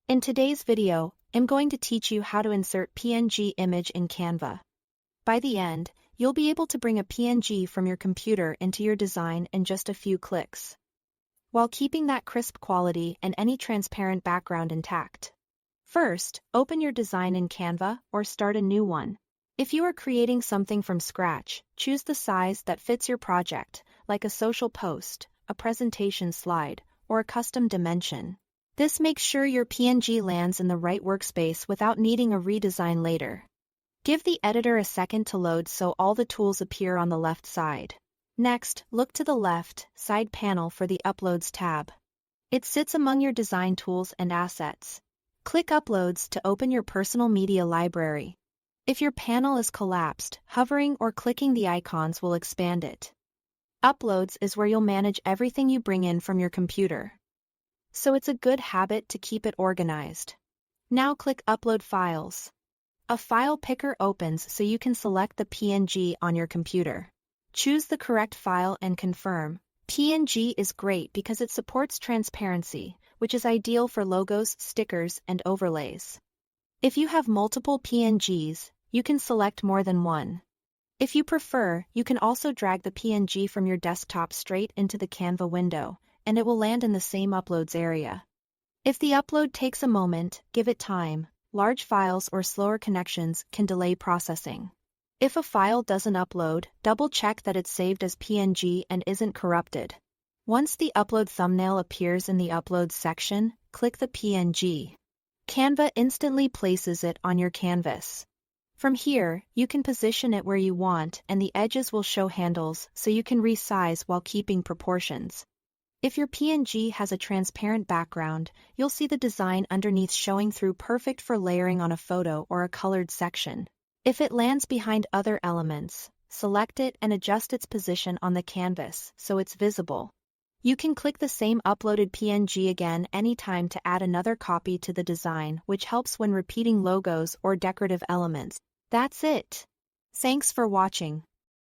In today's video, I'm going to teach you how to insert PNG image in Canva. By the end, you'll be able to bring a PNG from your computer into your design in just a few clicks, while keeping that crisp quality and any transparent background intact. First, open your design in Canva or start a new one. If you are creating something from scratch, choose the size that fits your project, like a social post, a presentation slide, or a custom dimension. This makes sure your PNG lands in the right workspace without needing a redesign later. Give the editor a second to load so all the tools appear on the left side. Next, look to the left side panel for the Uploads tab. It sits among your design tools and assets. Click Uploads to open your personal media library. If your panel is collapsed, hovering or clicking the icons will expand it. Uploads is where you'll manage everything you bring in from your computer, so it's a good habit to keep it organized. Now click Upload Files. A file picker opens so you can select the PNG on your computer. Choose the correct file and confirm. PNG is great because it supports transparency, which is ideal for logos, stickers, and overlays. If you have multiple PNGs, you can select more than one. If you prefer, you can also drag the PNG from your desktop straight into the Canva window, and it will land in the same Uploads area. If the upload takes a moment, give it time. Large files or slower connections can delay processing. If a file doesn't upload, double-check that it's saved as PNG and isn't corrupted. Once the upload thumbnail appears in the Uploads section, click the PNG. Canva instantly places it on your canvas. From here, you can position it where you want and the edges will show handles so you can resize while keeping proportions. If your PNG has a transparent background, you'll see the design underneath showing through, perfect for layering on a photo or a colored section. If it lands behind other elements, select it and adjust its position on the canvas so it's visible. You can click the same uploaded PNG again anytime to add another copy to the design, which helps when repeating logos or decorative elements. That's it. Thanks for watching.